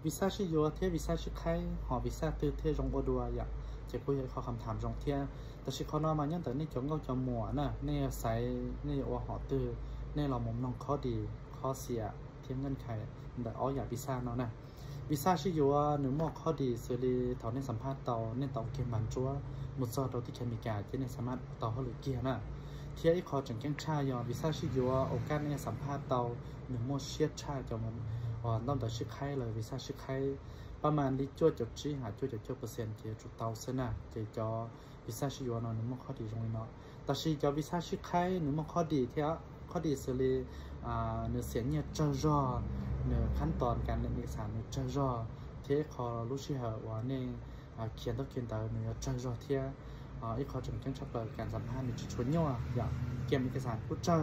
วีซ่าชิโยเทียวีซ่าชิไข่หอวีซ่าตื้อเทียจงบัวดัวอยากจะพูดให้เขาคำถามจงเทียแต่ชิเขานอนมาเนี่ยแต่นี่จงก็จะหมัวน่ะนี่ใส่นี่ว่าหอตื้อนี่เรามุมน้องข้อดีข้อเสียเทียมเงินไขแต่อ๋ออยากวีซ่าเนาะนะวีซ่าชิโยหนึ่งหมอกข้อดีสุริเท่าในสัมภาษณ์เตาในเตาเกมบันจัวมุดซอดเราที่เคมีกาที่ในสามารถเตาเขาหรือเกียร์น่ะเทียไอคอจังแก้งชายอวีซ่าชิโยโอกาสในสัมภาษณ์เตาหนึ่งหมอเชียดชาจะมันต้องแต่ชื่อไข่เลยวีซ่าชื่อไข่ประมาณลิจวดจบชี้หาจวดจบเปอร์เซ็นต์เจจุดเตาเสนาเจจอวีซ่าชิโยนหนึ่งหมอข้อดีตรงนี้เนาะแต่ชีจอวีซ่าชื่อไข่หนึ่งหมอข้อดีเทียข้อดีสุริเนื้อเสียงเนี่ยเจอรอเนื้อขั้นตอนการเรียนเอกสารเนี่ยเจอรอเทียคอรู้ชื่อเหรอว่าเนี่ยเขียนต้องเขียนแต่เนื้อเจอรอเทียไอ้คอจนจังชอบเลยการสัมภาษณ์มีชุดชวนย่ออย่างเกมเอกสารกูเจอ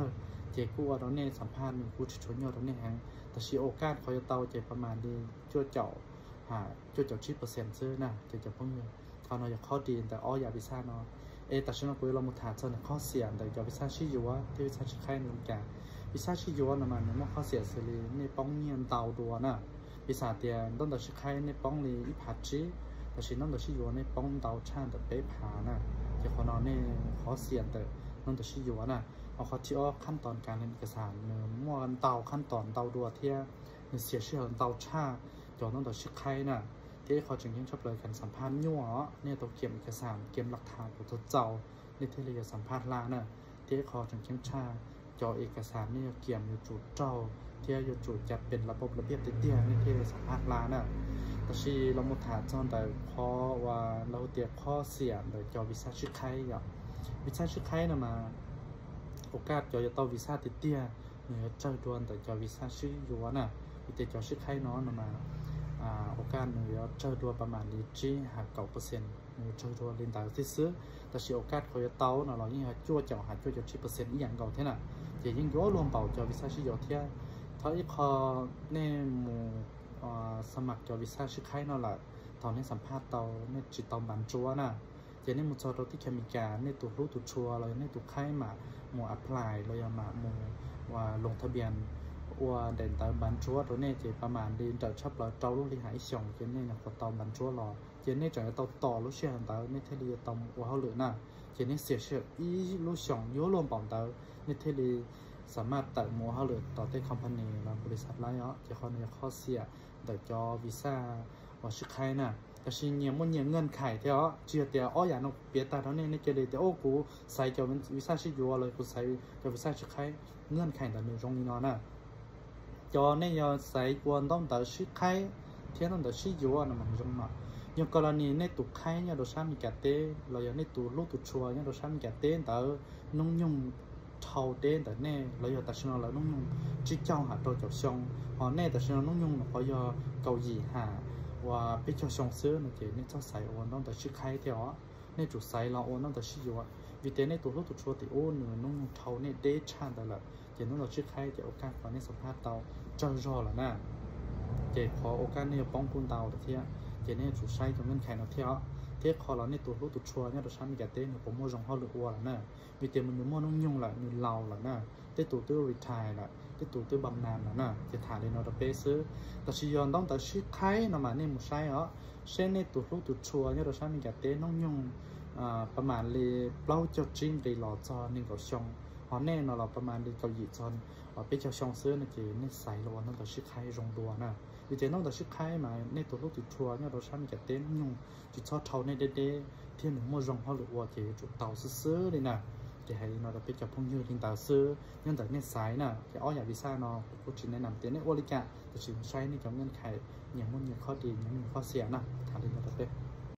เจกูว่าตอนนี้สัมภาษณ์มีกูชุดชวนย่อตอนนี้แฮงแต่ชีโอกาสคอยเตาเจประมาณดีชั่วเจ้าชั่วเจ้าชีเปอร์เซ็นต์ซื้อนะเจจะพุ่งเงินเขาเนาะอยากข้อดีแต่อ้ออยากวิซ่าเนาะแต่ฉันเอาไปเราหมดฐานเจอในข้อเสียแต่อยากวิซ่าชี้อยู่ว่าที่วิซ่าชี้ใครหนึ่งแก่วิซ่าชี้อยู่ว่ามันเนี่ยมันข้อเสียสิลีในป้องเงียนเตาดัวนะวิซ่าเตียนต้องแต่ชี้ใครในป้องลีอีผัดชี้แต่ฉันต้องแต่ชี้อยู่ในป้องเตาช่างแต่เป๊ะผานะที่เขาเนาะเนี่ยข้อเสียแต่ต้องแต่ชี้อยู่นะเอาเขาที่อ้อขั้นตอนการเรียนเอกสารเนื้อม้วนเตาขั้นตอนเตาดัวเทียเสียชื่อของเตาช่าจอต้องแต่ชี้ใครนะที่เขาจึงยังชอบเลยกันสัมภาษณ์ยั่วเนี่ยตัวเก็บเอกสารเก็บหลักฐานของตัวเจ้าในที่เราจะสัมภาษณ์ลาน่ะที่เขาจึงยังชาจอเอกสารเนี่ยเกี่ยมอยู่จุดเจ้าที่อยู่จุดจัดเป็นระบบระเบียบเตี้ยในที่เราสัมภาษณ์ลาน่ะแต่ชีเราหมดฐานจอนแต่เพราะว่าเราเตรียมข้อเสียโดยจอวิชาชื่อใครอย่างวิชาชื่อใครน่ะมาโอกาสจอจะต้องวิชาเตี้ยเนี่ยเจ้าดวนแต่จอวิชาชื่อยัวน่ะวิเตจอชื่อใครน้องน่ะมาโอกาสเนื้อเจอตัวประมาณนี้จีหา9%เนื้อเจอตัวเรียนตามที่ซื้อแต่ชีโอกาสเขาจะเต้าเนาะเรายิ่งหาจั่วเจาะหาจั่วจะ10%อีกอย่างเก่าเท่าน่ะจะยิ่งย่อรวมเป่าจอวิชาชีโยเทียถ้าอีพอในหมู่สมัครจอวิชาชื่อใครเนาะละตอนนี้สัมภาษณ์เตาในจิตตอมบันจั่วน่ะจะในหมู่จอตัวที่เคมีการในตัวรู้ตัวชัวเราในตัวไข่มาหมู่อัพพลายเรายังมาหมู่ว่าลงทะเบียนว่าเดินตามบันชัวตัวนี้จะประมาณดีจะชอบเราเจ้าลูกที่หายส่งเจนนี่เนี่ยพอตอมบันชัวรอเจนนี่จะต่อลูกเชื่อมต่อในเทเลตอมว่าเขาเหลือน่ะเจนนี่เสียเชื่ออีลูกส่งยุ่รวมปอมต่อในเทเลสามารถตัดมัวเขาเหลือต่อเต้คอมพานีและบริษัทไล่เนาะจะเขาเนี่ยข้อเสียแต่จอวีซ่าว่าชื่อใครน่ะแต่ชิ้นเนี่ยมันเนี่ยเงินไขเท่าเจียเดียวอ้ออย่างนกเปียตาเท่านี้ในเกลือแต่โอ้กูใส่จอวีซ่าชื่อยัวเลยกูใส่จอวีซ่าชื่อใครเงินไขแต่หนึ่งตรงนี้เนาะน่ะจอเนี่ยใส่กวนต้องแต่ชื่อใครเที่ยต้องแต่ชื่อยัวน่ะมันจงมาอย่างกรณีในตุกไข่เนี่ยเราใช้มีแกเต้เราอย่างในตัวลูกตุชัวเนี่ยเราใช้มีแกเต้แต่นุ่งยุ่งเท่าเต้แต่แน่เราอย่างแต่ชนะเรานุ่งยุ่งจิ๊กเจ้าหาตัวจับชงหอแน่แต่ชนะนุ่งยุ่งเราอย่าเกาหลีหาว่าไปเจ้าชงซื้อเนี่ยในเจ้าใส่โอนต้องแต่ชื่อใครเท่าในจุดใส่เราโอนต้องแต่ชื่อยัววิเตในตัวลูกตุชัวติโอนนุ่งเท่าเนี่ยเดชานแต่ละเจ้านุ่งเราชื่อใครเจ้าโอกาสตอนนี้สัมภาษณ์เตาเจ้ารอละน่ะเจ้าขอโอกาสเนี่ยป้องคุณเตาแต่เที่ยเจเนี่ยจุดใช้จนเงินแข็งเราเที่ยวเที่ยวคอเราในตัวรู้ตัวชัวเนี่ยเราใช้มีแกเต้เนี่ยผมมั่วจงเขาหรืออ้วนละน่ะมีเต็มมันมั่วนุ่งยุ่งละมีเหล่าละน่ะเต้ตัวตื้อรีทายละเต้ตัวตื้อบำนาญละน่ะจะถ่ายในนอร์เปซื้อแต่ชิยอนต้องแต่ชื่อใครนะมาเนี่ยมุใช่เหรอเช่นในตัวรู้ตัวชัวเนี่ยเราใช้มีแกเต้นุ่งยุ่งประมาณเลยเปล่าจดจริงเลยหล่อจอหนึ่งกับชงhọ nè nó làประมาณเกาหลีจอนไปเจ้าช่องซื้อเนี่ยจีเนี่ยใส่เรานั่นแต่ชื่อใครรงดัวนะดิเจนั่นแต่ชื่อใครมาในตัวลูกติดทัวร์เนี่ยเราใช้มีแกเต้นยุ่งจุดชอบเท่าในเด้เที่ยหนึ่งมั่วรงเขาหรือว่าจีจุดเตาซื้อเลยนะจะให้เราไปจับพงยืดทิ้งเตาซื้อยังแต่เนี่ยสายนะจะอ้ออยากวีซ่าเนาะกูจีแนะนำเต้นเนี่ยโอลิกะแต่ชิมใช้ในกับเงื่อนไขอย่างมุ่งอย่างข้อดีอย่างมีข้อเสียนะทางเดินเราไป